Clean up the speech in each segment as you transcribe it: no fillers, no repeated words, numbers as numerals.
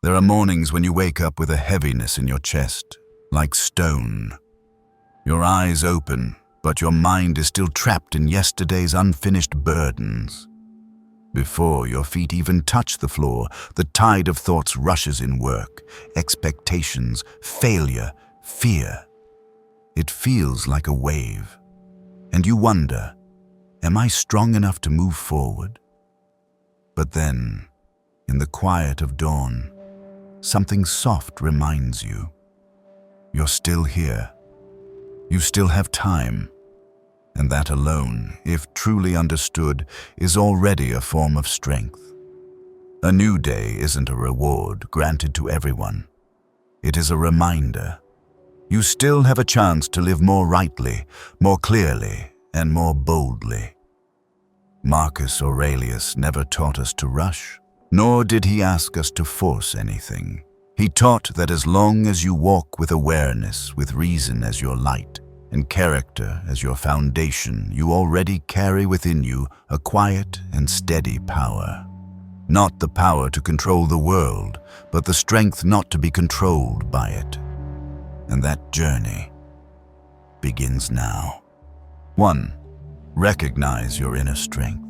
There are mornings when you wake up with a heaviness in your chest, like stone. Your eyes open, but your mind is still trapped in yesterday's unfinished burdens. Before your feet even touch the floor, the tide of thoughts rushes in: work, expectations, failure, fear. It feels like a wave, and you wonder, am I strong enough to move forward? But then, in the quiet of dawn, something soft reminds you. You're still here. You still have time. And that alone, if truly understood, is already a form of strength. A new day isn't a reward granted to everyone. It is a reminder. You still have a chance to live more rightly, more clearly, and more boldly. Marcus Aurelius never taught us to rush, nor did he ask us to force anything. He taught that as long as you walk with awareness, with reason as your light, and character as your foundation, you already carry within you a quiet and steady power. Not the power to control the world, but the strength not to be controlled by it. And that journey begins now. 1. Recognize your inner strength.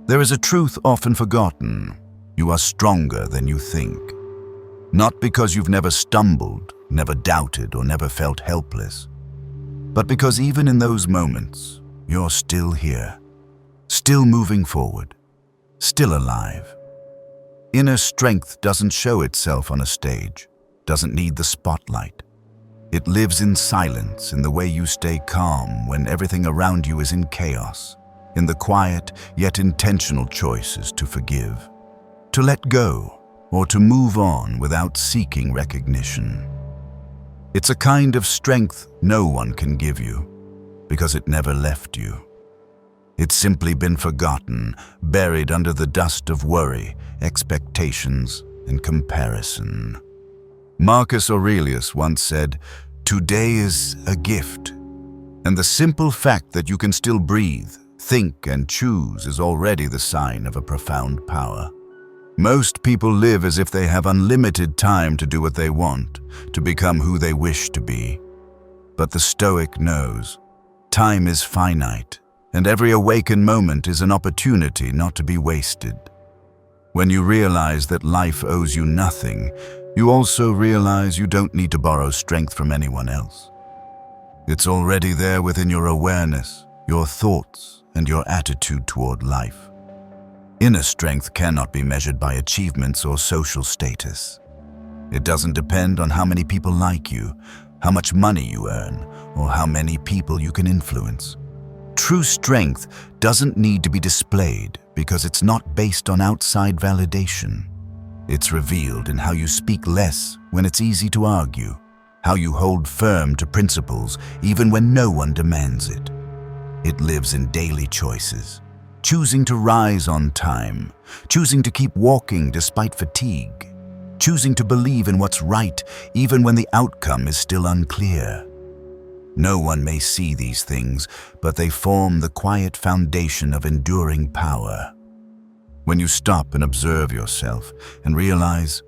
There is a truth often forgotten. You are stronger than you think. Not because you've never stumbled, never doubted, or never felt helpless, but because even in those moments, you're still here, still moving forward, still alive. Inner strength doesn't show itself on a stage, doesn't need the spotlight. It lives in silence, in the way you stay calm when everything around you is in chaos, in the quiet yet intentional choices to forgive, to let go, or to move on without seeking recognition. It's a kind of strength no one can give you, because it never left you. It's simply been forgotten, buried under the dust of worry, expectations, and comparison. Marcus Aurelius once said, "Today is a gift," and the simple fact that you can still breathe, think, and choose is already the sign of a profound power. Most people live as if they have unlimited time to do what they want, to become who they wish to be. But the Stoic knows, time is finite, and every awakened moment is an opportunity not to be wasted. When you realize that life owes you nothing, you also realize you don't need to borrow strength from anyone else. It's already there within your awareness, your thoughts, and your attitude toward life. Inner strength cannot be measured by achievements or social status. It doesn't depend on how many people like you, how much money you earn, or how many people you can influence. True strength doesn't need to be displayed because it's not based on outside validation. It's revealed in how you speak less when it's easy to argue, how you hold firm to principles even when no one demands it. It lives in daily choices, choosing to rise on time, choosing to keep walking despite fatigue, choosing to believe in what's right even when the outcome is still unclear. No one may see these things, but they form the quiet foundation of enduring power. When you stop and observe yourself and realize,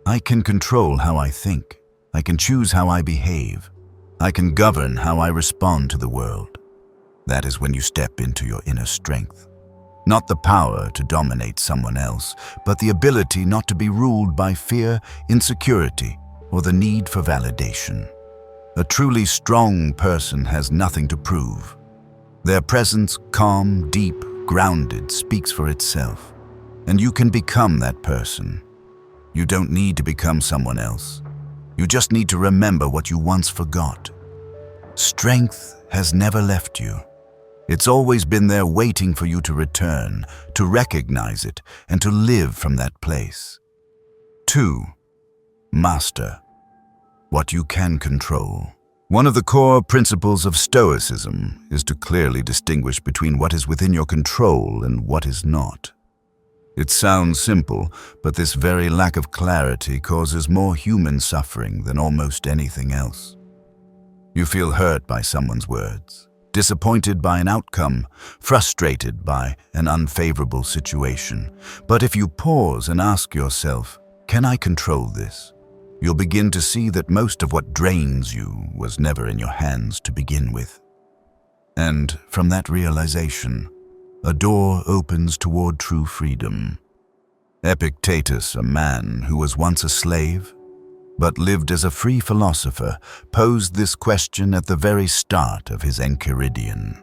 I can control how I think, I can choose how I behave, I can govern how I respond to the world, that is when you step into your inner strength. Not the power to dominate someone else, but the ability not to be ruled by fear, insecurity, or the need for validation. A truly strong person has nothing to prove. Their presence, calm, deep, grounded, speaks for itself. And you can become that person. You don't need to become someone else. You just need to remember what you once forgot. Strength has never left you. It's always been there waiting for you to return, to recognize it, and to live from that place. 2. Master what you can control. One of the core principles of Stoicism is to clearly distinguish between what is within your control and what is not. It sounds simple, but this very lack of clarity causes more human suffering than almost anything else. You feel hurt by someone's words, disappointed by an outcome, frustrated by an unfavorable situation. But if you pause and ask yourself, Can I control this? You'll begin to see that most of what drains you was never in your hands to begin with. And from that realization, a door opens toward true freedom. Epictetus, a man who was once a slave, but lived as a free philosopher, posed this question at the very start of his Enchiridion.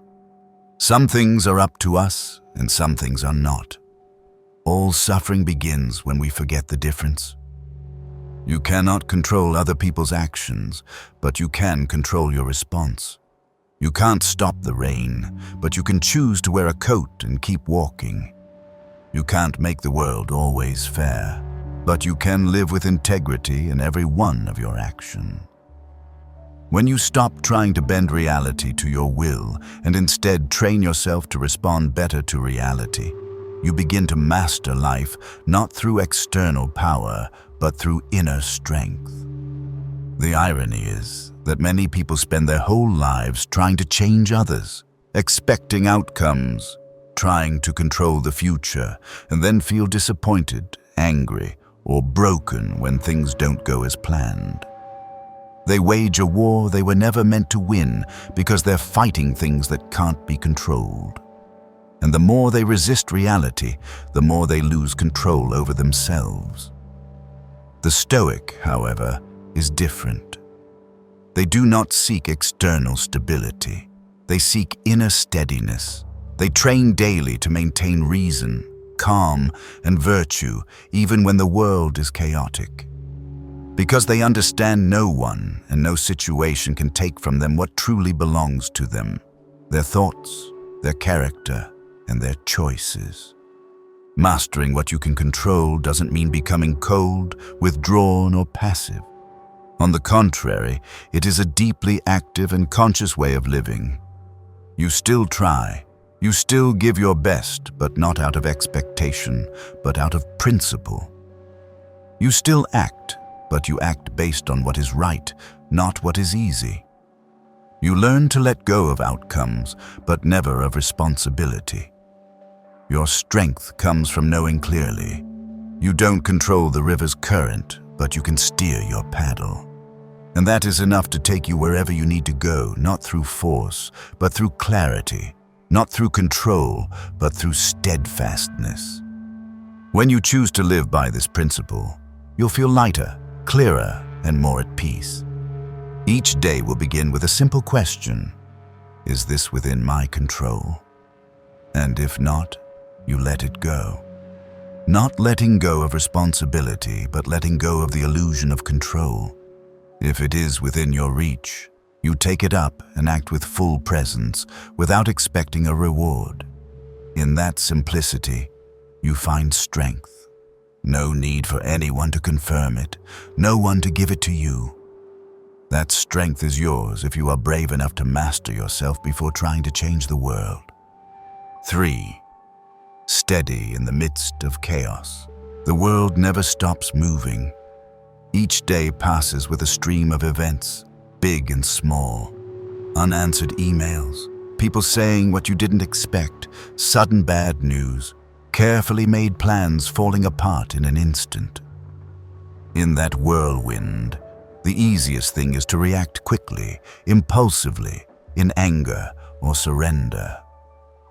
Some things are up to us, and some things are not. All suffering begins when we forget the difference. You cannot control other people's actions, but you can control your response. You can't stop the rain, but you can choose to wear a coat and keep walking. You can't make the world always fair, but you can live with integrity in every one of your actions. When you stop trying to bend reality to your will and instead train yourself to respond better to reality, you begin to master life not through external power, but through inner strength. The irony is that many people spend their whole lives trying to change others, expecting outcomes, trying to control the future, and then feel disappointed, angry, or broken when things don't go as planned. They wage a war they were never meant to win because they're fighting things that can't be controlled. And the more they resist reality, the more they lose control over themselves. The Stoic, however, is different. They do not seek external stability. They seek inner steadiness. They train daily to maintain reason, calm, and virtue, even when the world is chaotic. Because they understand no one and no situation can take from them what truly belongs to them, their thoughts, their character, and their choices. Mastering what you can control doesn't mean becoming cold, withdrawn, or passive. On the contrary, it is a deeply active and conscious way of living. You still try. You still give your best, but not out of expectation, but out of principle. You still act, but you act based on what is right, not what is easy. You learn to let go of outcomes, but never of responsibility. Your strength comes from knowing clearly. You don't control the river's current, but you can steer your paddle. And that is enough to take you wherever you need to go, not through force, but through clarity, not through control, but through steadfastness. When you choose to live by this principle, you'll feel lighter, clearer, and more at peace. Each day will begin with a simple question: is this within my control? And if not, you let it go. Not letting go of responsibility, but letting go of the illusion of control. If it is within your reach, you take it up and act with full presence, without expecting a reward. In that simplicity, you find strength. No need for anyone to confirm it, no one to give it to you. That strength is yours if you are brave enough to master yourself before trying to change the world. 3. Steady in the midst of chaos. The world never stops moving. Each day passes with a stream of events, big and small. Unanswered emails, people saying what you didn't expect, sudden bad news, carefully made plans falling apart in an instant. In that whirlwind, the easiest thing is to react quickly, impulsively, in anger or surrender.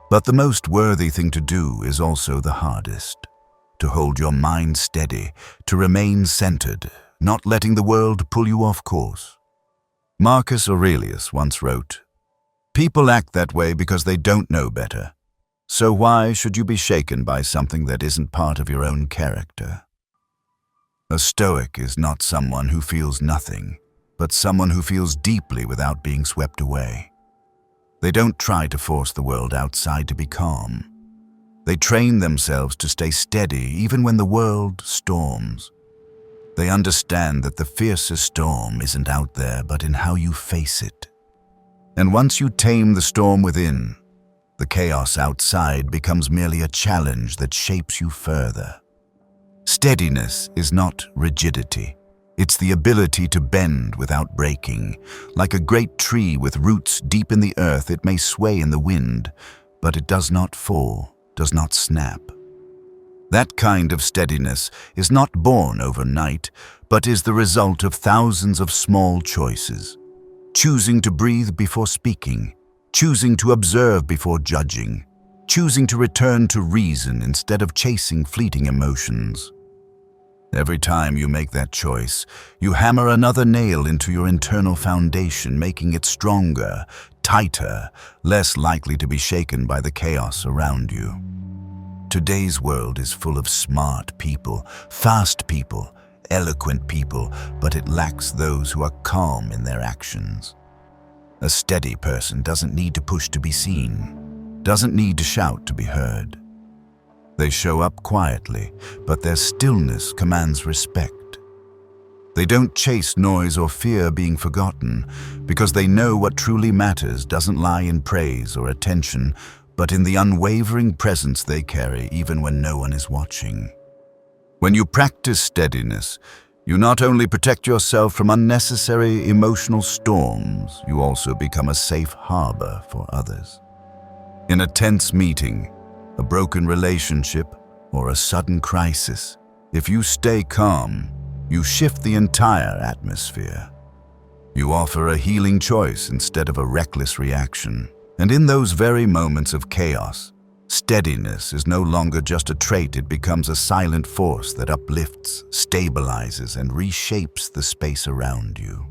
But the most worthy thing to do is also the hardest. To hold your mind steady, to remain centered, not letting the world pull you off course. Marcus Aurelius once wrote, "People act that way because they don't know better. So why should you be shaken by something that isn't part of your own character?" A Stoic is not someone who feels nothing, but someone who feels deeply without being swept away. They don't try to force the world outside to be calm. They train themselves to stay steady even when the world storms. They understand that the fiercest storm isn't out there, but in how you face it. And once you tame the storm within, the chaos outside becomes merely a challenge that shapes you further. Steadiness is not rigidity. It's the ability to bend without breaking. Like a great tree with roots deep in the earth, it may sway in the wind, but it does not fall, does not snap. That kind of steadiness is not born overnight, but is the result of thousands of small choices. Choosing to breathe before speaking, choosing to observe before judging, choosing to return to reason instead of chasing fleeting emotions. Every time you make that choice, you hammer another nail into your internal foundation, making it stronger, tighter, less likely to be shaken by the chaos around you. Today's world is full of smart people, fast people, eloquent people, but it lacks those who are calm in their actions. A steady person doesn't need to push to be seen, doesn't need to shout to be heard. They show up quietly, but their stillness commands respect. They don't chase noise or fear being forgotten, because they know what truly matters doesn't lie in praise or attention, but in the unwavering presence they carry even when no one is watching. When you practice steadiness, you not only protect yourself from unnecessary emotional storms, you also become a safe harbor for others. In a tense meeting, a broken relationship, or a sudden crisis, if you stay calm, you shift the entire atmosphere. You offer a healing choice instead of a reckless reaction. And in those very moments of chaos, steadiness is no longer just a trait, it becomes a silent force that uplifts, stabilizes, and reshapes the space around you.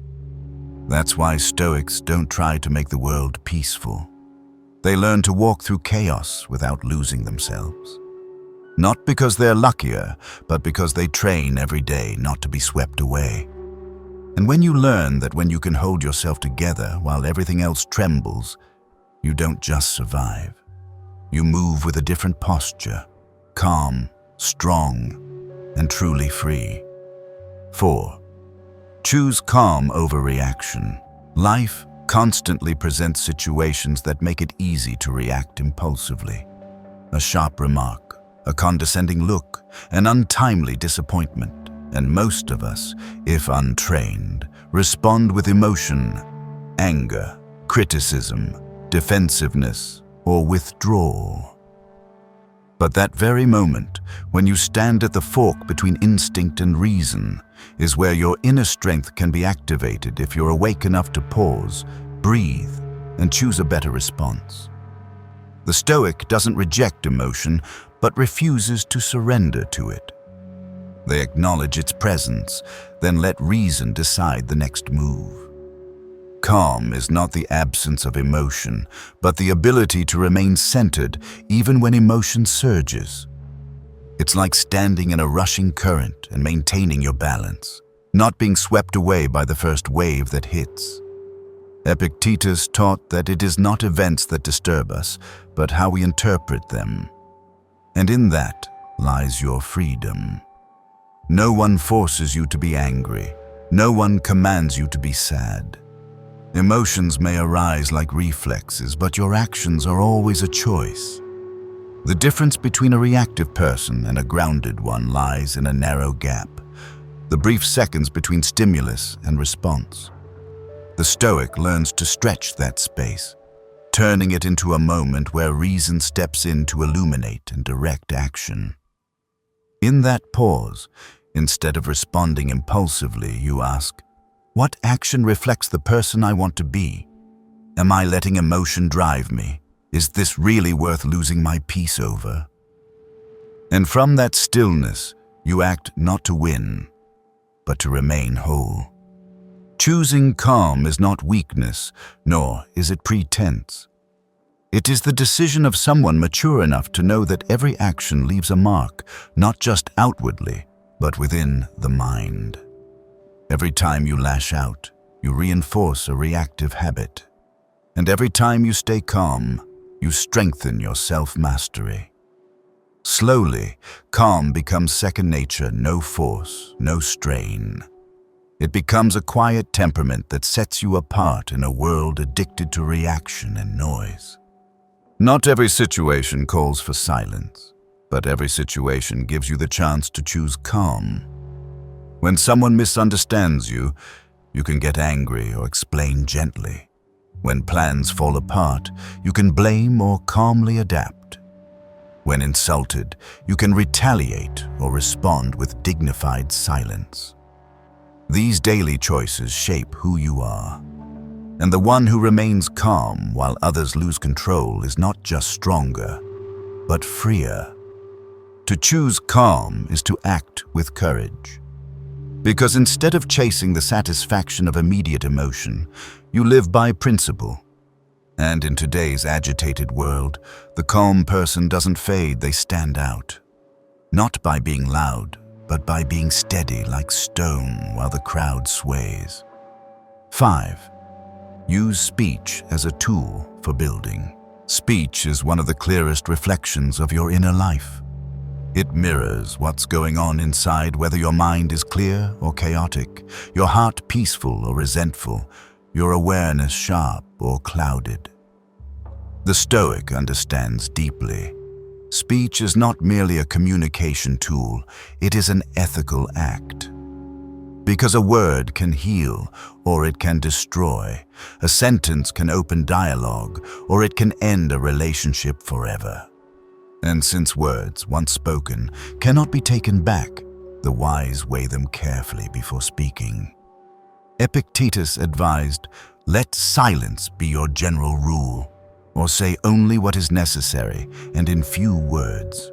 That's why Stoics don't try to make the world peaceful. They learn to walk through chaos without losing themselves. Not because they're luckier, but because they train every day not to be swept away. And when you learn that when you can hold yourself together while everything else trembles, you don't just survive. You move with a different posture, calm, strong, and truly free. 4. Choose calm over reaction. Life constantly presents situations that make it easy to react impulsively. A sharp remark, a condescending look, an untimely disappointment, and most of us, if untrained, respond with emotion, anger, criticism, defensiveness, or withdrawal. But that very moment, when you stand at the fork between instinct and reason, is where your inner strength can be activated if you're awake enough to pause, breathe, and choose a better response. The Stoic doesn't reject emotion, but refuses to surrender to it. They acknowledge its presence, then let reason decide the next move. Calm is not the absence of emotion, but the ability to remain centered even when emotion surges. It's like standing in a rushing current and maintaining your balance, not being swept away by the first wave that hits. Epictetus taught that it is not events that disturb us, but how we interpret them. And in that lies your freedom. No one forces you to be angry. No one commands you to be sad. Emotions may arise like reflexes, but your actions are always a choice. The difference between a reactive person and a grounded one lies in a narrow gap, the brief seconds between stimulus and response. The Stoic learns to stretch that space, turning it into a moment where reason steps in to illuminate and direct action. In that pause, instead of responding impulsively, you ask, what action reflects the person I want to be? Am I letting emotion drive me? Is this really worth losing my peace over? And from that stillness, you act not to win, but to remain whole. Choosing calm is not weakness, nor is it pretense. It is the decision of someone mature enough to know that every action leaves a mark, not just outwardly, but within the mind. Every time you lash out, you reinforce a reactive habit. And every time you stay calm, you strengthen your self-mastery. Slowly, calm becomes second nature, no force, no strain. It becomes a quiet temperament that sets you apart in a world addicted to reaction and noise. Not every situation calls for silence, but every situation gives you the chance to choose calm. When someone misunderstands you, you can get angry or explain gently. When plans fall apart, you can blame or calmly adapt. When insulted, you can retaliate or respond with dignified silence. These daily choices shape who you are. And the one who remains calm while others lose control is not just stronger, but freer. To choose calm is to act with courage. Because instead of chasing the satisfaction of immediate emotion, you live by principle. And in today's agitated world, the calm person doesn't fade, they stand out. Not by being loud, but by being steady like stone while the crowd sways. 5. Use speech as a tool for building. Speech is one of the clearest reflections of your inner life. It mirrors what's going on inside, whether your mind is clear or chaotic, your heart peaceful or resentful, your awareness sharp or clouded. The Stoic understands deeply. Speech is not merely a communication tool, it is an ethical act. Because a word can heal or it can destroy. A sentence can open dialogue or it can end a relationship forever. And since words, once spoken, cannot be taken back, the wise weigh them carefully before speaking. Epictetus advised, "Let silence be your general rule," or say only what is necessary and in few words.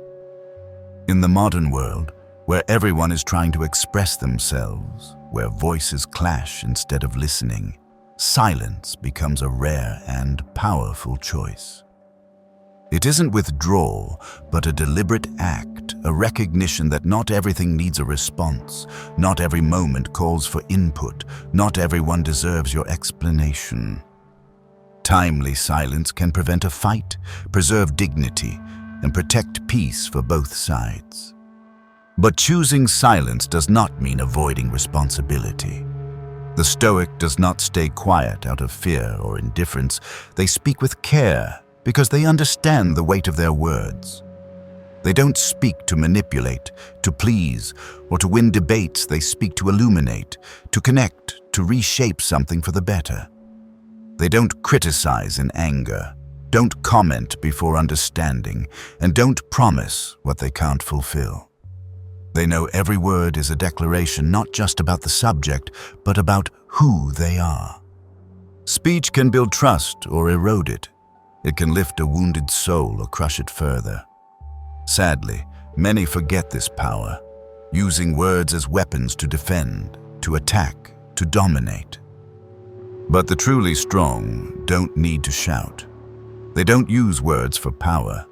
In the modern world, where everyone is trying to express themselves, where voices clash instead of listening, silence becomes a rare and powerful choice. It isn't withdrawal, but a deliberate act, a recognition that not everything needs a response, not every moment calls for input, not everyone deserves your explanation. Timely silence can prevent a fight, preserve dignity, and protect peace for both sides. But choosing silence does not mean avoiding responsibility. The Stoic does not stay quiet out of fear or indifference. They speak with care because they understand the weight of their words. They don't speak to manipulate, to please, or to win debates. They speak to illuminate, to connect, to reshape something for the better. They don't criticize in anger, don't comment before understanding, and don't promise what they can't fulfill. They know every word is a declaration not just about the subject, but about who they are. Speech can build trust or erode it. It can lift a wounded soul or crush it further. Sadly, many forget this power, using words as weapons to defend, to attack, to dominate. But the truly strong don't need to shout. They don't use words for power.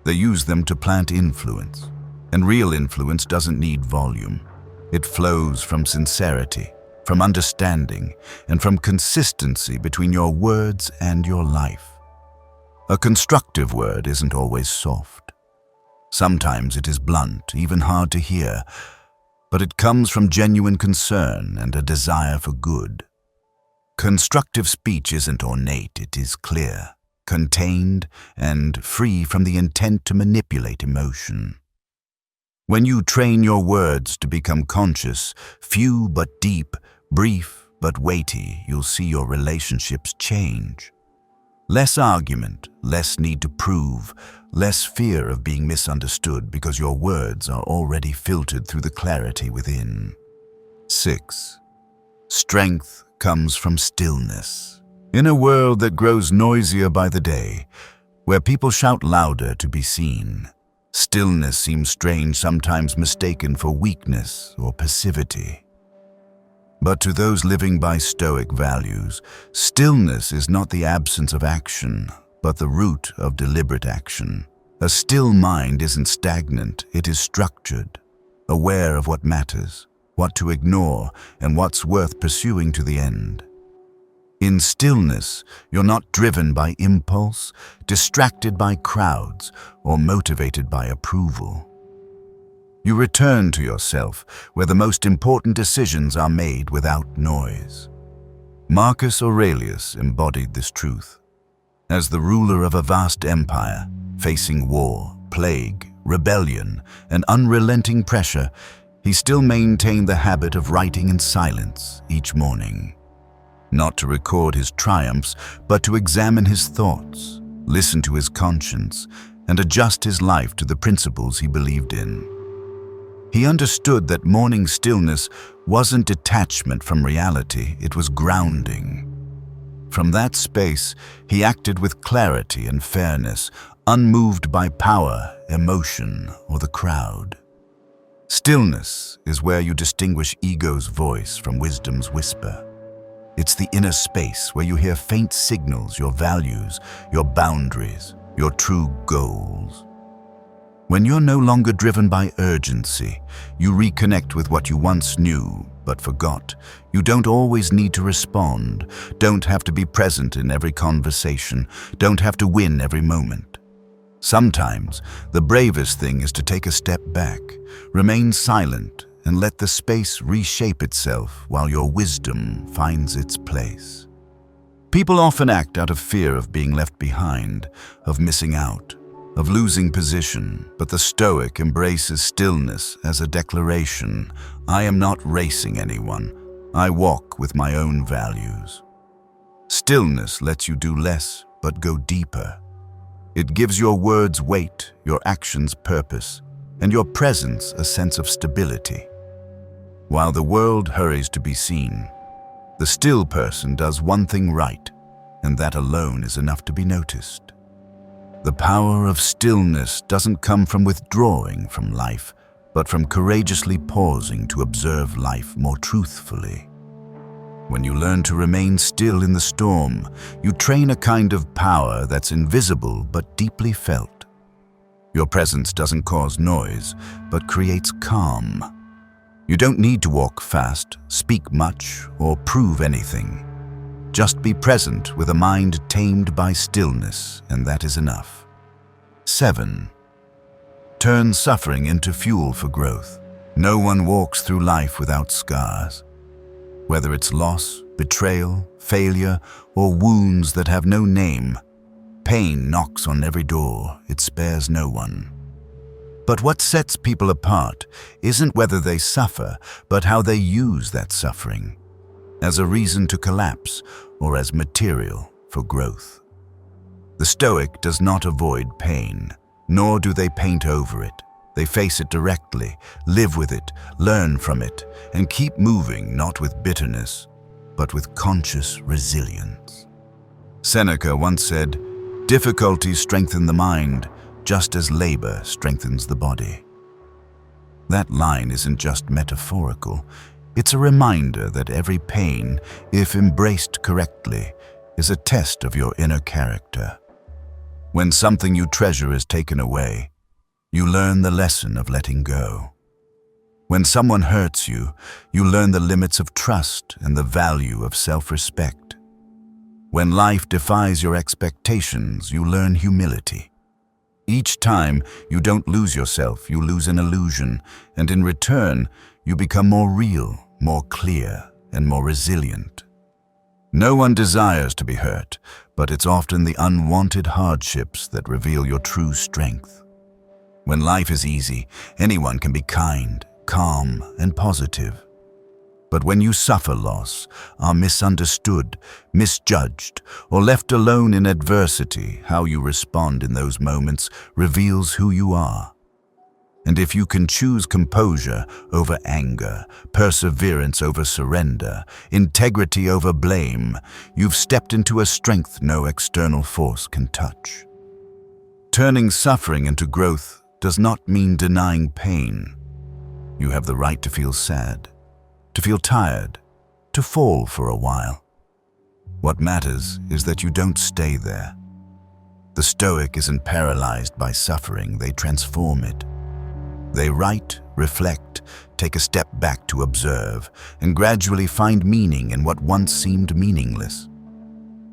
They use them to plant influence. And real influence doesn't need volume. It flows from sincerity, from understanding, and from consistency between your words and your life. A constructive word isn't always soft. Sometimes it is blunt, even hard to hear, but it comes from genuine concern and a desire for good. Constructive speech isn't ornate, it is clear, contained, and free from the intent to manipulate emotion. When you train your words to become conscious, few but deep, brief but weighty, you'll see your relationships change. Less argument, less need to prove, less fear of being misunderstood because your words are already filtered through the clarity within. 6. Strength comes from stillness. In a world that grows noisier by the day, where people shout louder to be seen, stillness seems strange, sometimes mistaken for weakness or passivity. But to those living by Stoic values, stillness is not the absence of action, but the root of deliberate action. A still mind isn't stagnant, it is structured, aware of what matters, what to ignore, and what's worth pursuing to the end. In stillness, you're not driven by impulse, distracted by crowds, or motivated by approval. You return to yourself, where the most important decisions are made without noise. Marcus Aurelius embodied this truth. As the ruler of a vast empire, facing war, plague, rebellion, and unrelenting pressure, he still maintained the habit of writing in silence each morning. Not to record his triumphs, but to examine his thoughts, listen to his conscience, and adjust his life to the principles he believed in. He understood that mourning stillness wasn't detachment from reality, it was grounding. From that space, he acted with clarity and fairness, unmoved by power, emotion, or the crowd. Stillness is where you distinguish ego's voice from wisdom's whisper. It's the inner space where you hear faint signals, your values, your boundaries, your true goals. When you're no longer driven by urgency, you reconnect with what you once knew but forgot. You don't always need to respond, don't have to be present in every conversation, don't have to win every moment. Sometimes, the bravest thing is to take a step back, remain silent, and let the space reshape itself while your wisdom finds its place. People often act out of fear of being left behind, of missing out, of losing position, but the Stoic embraces stillness as a declaration. I am not racing anyone. I walk with my own values. Stillness lets you do less, but go deeper. It gives your words weight, your actions purpose, and your presence a sense of stability. While the world hurries to be seen, the still person does one thing right, and that alone is enough to be noticed. The power of stillness doesn't come from withdrawing from life, but from courageously pausing to observe life more truthfully. When you learn to remain still in the storm, you train a kind of power that's invisible but deeply felt. Your presence doesn't cause noise, but creates calm. You don't need to walk fast, speak much, or prove anything. Just be present with a mind tamed by stillness, and that is enough. 7. Turn suffering into fuel for growth. No one walks through life without scars. Whether it's loss, betrayal, failure, or wounds that have no name, pain knocks on every door, it spares no one. But what sets people apart isn't whether they suffer, but how they use that suffering, as a reason to collapse or as material for growth. The Stoic does not avoid pain, nor do they paint over it. They face it directly, live with it, learn from it, and keep moving not with bitterness, but with conscious resilience. Seneca once said, "Difficulties strengthen the mind, just as labor strengthens the body." That line isn't just metaphorical. It's a reminder that every pain, if embraced correctly, is a test of your inner character. When something you treasure is taken away, you learn the lesson of letting go. When someone hurts you, you learn the limits of trust and the value of self-respect. When life defies your expectations, you learn humility. Each time, you don't lose yourself, you lose an illusion, and in return, you become more real, more clear, and more resilient. No one desires to be hurt, but it's often the unwanted hardships that reveal your true strength. When life is easy, anyone can be kind, calm, and positive. But when you suffer loss, are misunderstood, misjudged, or left alone in adversity, how you respond in those moments reveals who you are. And if you can choose composure over anger, perseverance over surrender, integrity over blame, you've stepped into a strength no external force can touch. Turning suffering into growth does not mean denying pain. You have the right to feel sad, to feel tired, to fall for a while. What matters is that you don't stay there. The Stoic isn't paralyzed by suffering, they transform it. They write, reflect, take a step back to observe, and gradually find meaning in what once seemed meaningless.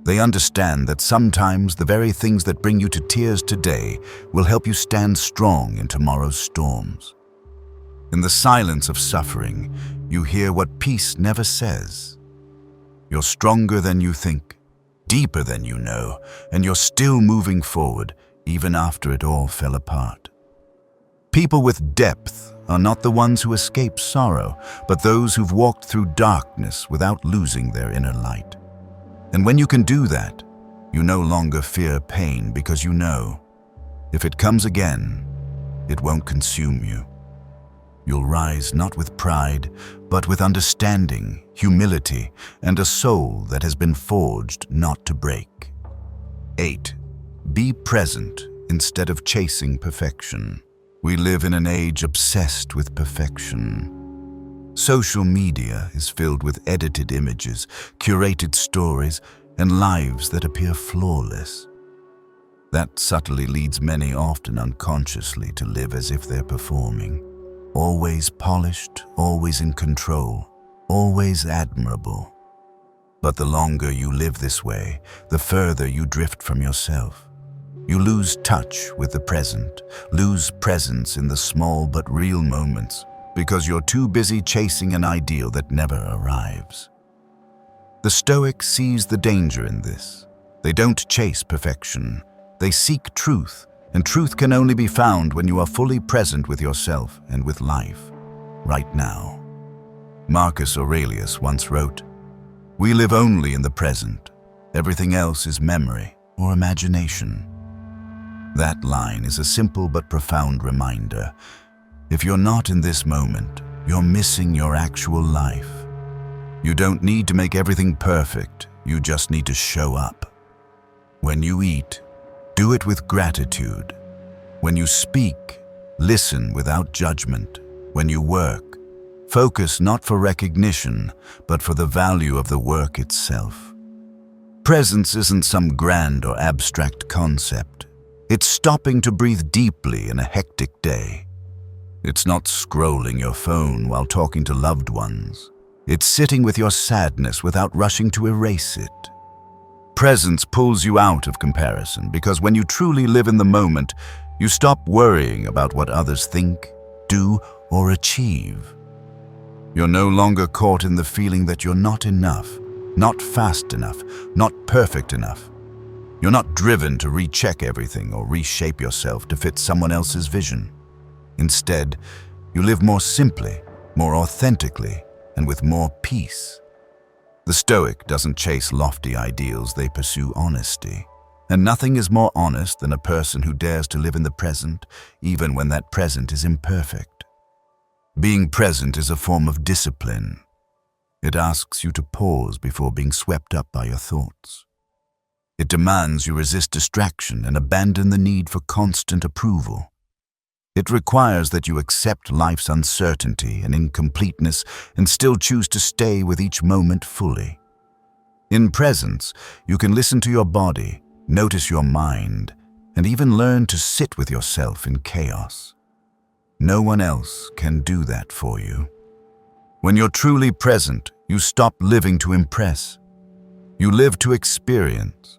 They understand that sometimes the very things that bring you to tears today will help you stand strong in tomorrow's storms. In the silence of suffering, you hear what peace never says. You're stronger than you think, deeper than you know, and you're still moving forward even after it all fell apart. People with depth are not the ones who escape sorrow, but those who've walked through darkness without losing their inner light. And when you can do that, you no longer fear pain because you know If it comes again, it won't consume you. You'll rise not with pride, but with understanding, humility, and a soul that has been forged not to break. 8. Be present instead of chasing perfection. We live in an age obsessed with perfection. Social media is filled with edited images, curated stories, and lives that appear flawless. That subtly leads many, often unconsciously, to live as if they're performing. Always polished, always in control, always admirable. But the longer you live this way, the further you drift from yourself. You lose touch with the present, lose presence in the small but real moments, because you're too busy chasing an ideal that never arrives. The Stoic sees the danger in this. They don't chase perfection. They seek truth, and truth can only be found when you are fully present with yourself and with life, right now. Marcus Aurelius once wrote, "We live only in the present. Everything else is memory or imagination." That line is a simple but profound reminder. If you're not in this moment, you're missing your actual life. You don't need to make everything perfect, you just need to show up. When you eat, do it with gratitude. When you speak, listen without judgment. When you work, focus not for recognition, but for the value of the work itself. Presence isn't some grand or abstract concept. It's stopping to breathe deeply in a hectic day. It's not scrolling your phone while talking to loved ones. It's sitting with your sadness without rushing to erase it. Presence pulls you out of comparison because when you truly live in the moment, you stop worrying about what others think, do, or achieve. You're no longer caught in the feeling that you're not enough, not fast enough, not perfect enough. You're not driven to recheck everything or reshape yourself to fit someone else's vision. Instead, you live more simply, more authentically, and with more peace. The Stoic doesn't chase lofty ideals, they pursue honesty. And nothing is more honest than a person who dares to live in the present, even when that present is imperfect. Being present is a form of discipline. It asks you to pause before being swept up by your thoughts. It demands you resist distraction and abandon the need for constant approval. It requires that you accept life's uncertainty and incompleteness and still choose to stay with each moment fully. In presence, you can listen to your body, notice your mind, and even learn to sit with yourself in chaos. No one else can do that for you. When you're truly present, you stop living to impress. You live to experience.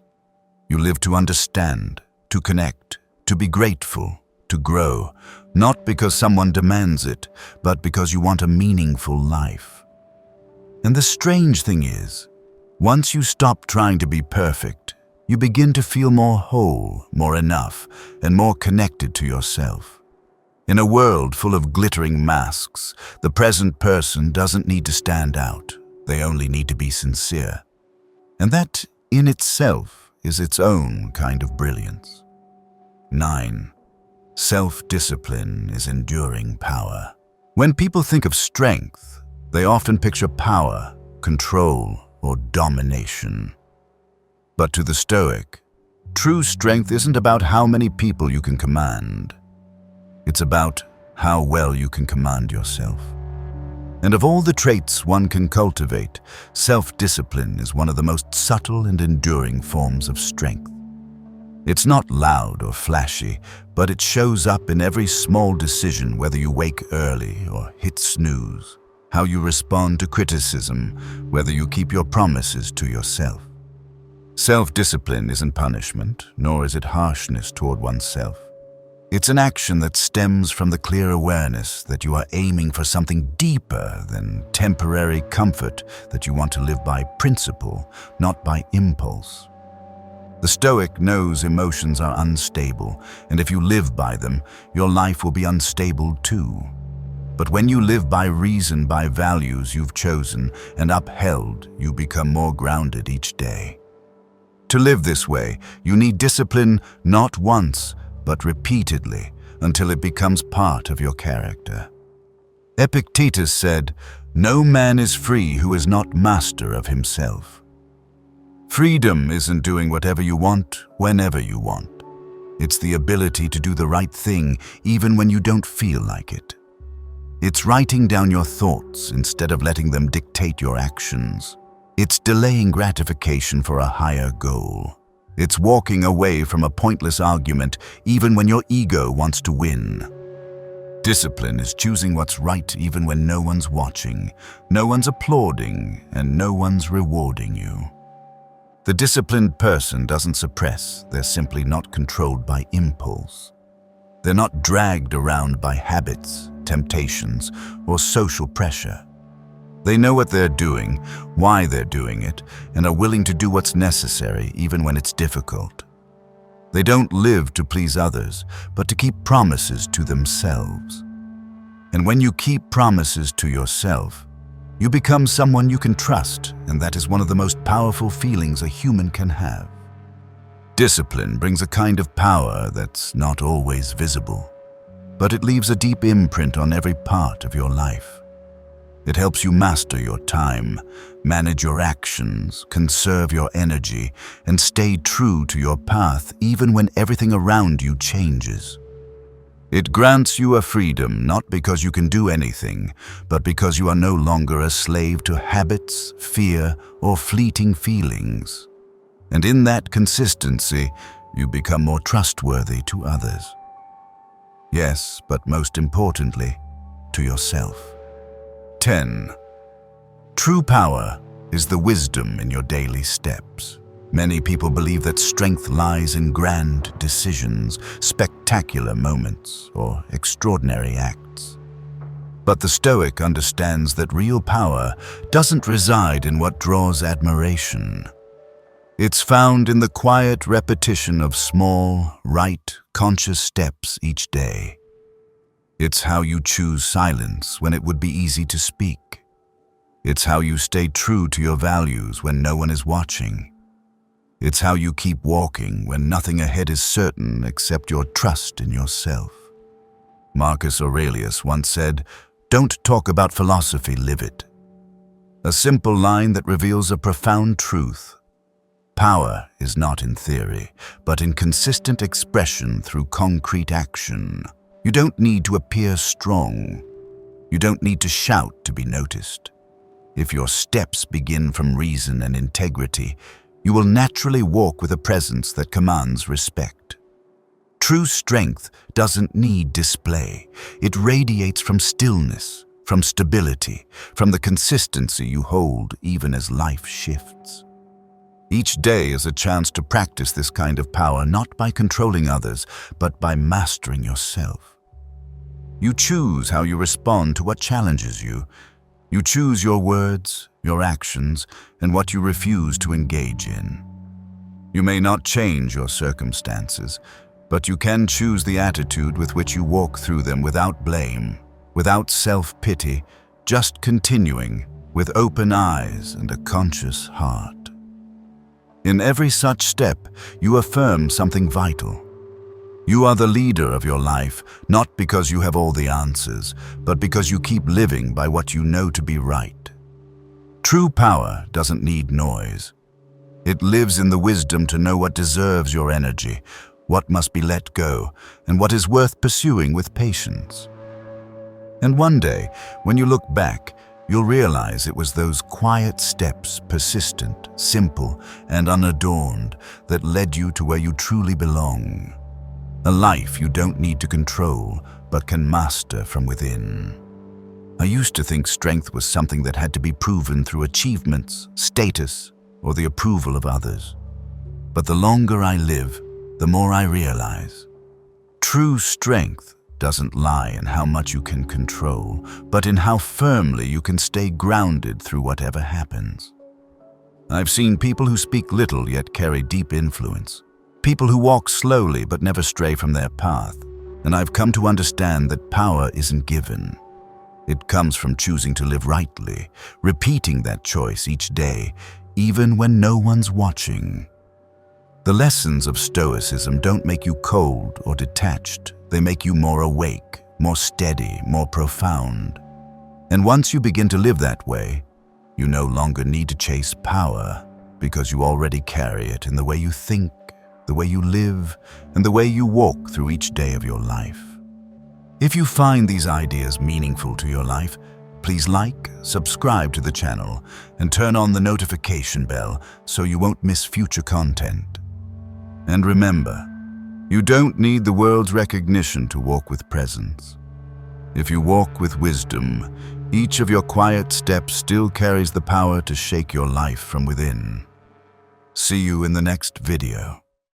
You live to understand, to connect, to be grateful, to grow, not because someone demands it, but because you want a meaningful life. And the strange thing is, once you stop trying to be perfect, you begin to feel more whole, more enough, and more connected to yourself. In a world full of glittering masks, the present person doesn't need to stand out. They only need to be sincere. And that, in itself, is its own kind of brilliance. 9. Self-discipline is enduring power. When people think of strength, they often picture power, control, or domination. But to the Stoic, true strength isn't about how many people you can command. It's about how well you can command yourself. And of all the traits one can cultivate, self-discipline is one of the most subtle and enduring forms of strength. It's not loud or flashy, but it shows up in every small decision, whether you wake early or hit snooze, how you respond to criticism, whether you keep your promises to yourself. Self-discipline isn't punishment, nor is it harshness toward oneself. It's an action that stems from the clear awareness that you are aiming for something deeper than temporary comfort, that you want to live by principle, not by impulse. The Stoic knows emotions are unstable, and if you live by them, your life will be unstable too. But when you live by reason, by values you've chosen and upheld, you become more grounded each day. To live this way, you need discipline not once, but repeatedly until it becomes part of your character. Epictetus said, "No man is free who is not master of himself." Freedom isn't doing whatever you want, whenever you want. It's the ability to do the right thing even when you don't feel like it. It's writing down your thoughts instead of letting them dictate your actions. It's delaying gratification for a higher goal. It's walking away from a pointless argument even when your ego wants to win. Discipline is choosing what's right even when no one's watching, no one's applauding, and no one's rewarding you. The disciplined person doesn't suppress, they're simply not controlled by impulse. They're not dragged around by habits, temptations, or social pressure. They know what they're doing, why they're doing it, and are willing to do what's necessary even when it's difficult. They don't live to please others, but to keep promises to themselves. And when you keep promises to yourself, you become someone you can trust, and that is one of the most powerful feelings a human can have. Discipline brings a kind of power that's not always visible, but it leaves a deep imprint on every part of your life. It helps you master your time, manage your actions, conserve your energy, and stay true to your path even when everything around you changes. It grants you a freedom not because you can do anything, but because you are no longer a slave to habits, fear, or fleeting feelings. And in that consistency, you become more trustworthy to others. Yes, but most importantly, to yourself. 10. True power is the wisdom in your daily steps. Many people believe that strength lies in grand decisions, spectacular moments, or extraordinary acts. But the Stoic understands that real power doesn't reside in what draws admiration. It's found in the quiet repetition of small, right, conscious steps each day. It's how you choose silence when it would be easy to speak. It's how you stay true to your values when no one is watching. It's how you keep walking when nothing ahead is certain except your trust in yourself. Marcus Aurelius once said, "Don't talk about philosophy, live it." A simple line that reveals a profound truth. Power is not in theory, but in consistent expression through concrete action. You don't need to appear strong. You don't need to shout to be noticed. If your steps begin from reason and integrity, you will naturally walk with a presence that commands respect. True strength doesn't need display. It radiates from stillness, from stability, from the consistency you hold even as life shifts. Each day is a chance to practice this kind of power, not by controlling others, but by mastering yourself. You choose how you respond to what challenges you. You choose your words, your actions, and what you refuse to engage in. You may not change your circumstances, but you can choose the attitude with which you walk through them without blame, without self-pity, just continuing with open eyes and a conscious heart. In every such step, you affirm something vital. You are the leader of your life, not because you have all the answers, but because you keep living by what you know to be right. True power doesn't need noise. It lives in the wisdom to know what deserves your energy, what must be let go, and what is worth pursuing with patience. And one day, when you look back, you'll realize it was those quiet steps, persistent, simple, and unadorned, that led you to where you truly belong. A life you don't need to control, but can master from within. I used to think strength was something that had to be proven through achievements, status, or the approval of others. But the longer I live, the more I realize. True strength doesn't lie in how much you can control, but in how firmly you can stay grounded through whatever happens. I've seen people who speak little yet carry deep influence. People who walk slowly but never stray from their path. And I've come to understand that power isn't given. It comes from choosing to live rightly, repeating that choice each day, even when no one's watching. The lessons of Stoicism don't make you cold or detached. They make you more awake, more steady, more profound. And once you begin to live that way, you no longer need to chase power, because you already carry it in the way you think, the way you live, and the way you walk through each day of your life. If you find these ideas meaningful to your life, please like, subscribe to the channel, and turn on the notification bell so you won't miss future content. And remember, you don't need the world's recognition to walk with presence. If you walk with wisdom, each of your quiet steps still carries the power to shake your life from within. See you in the next video.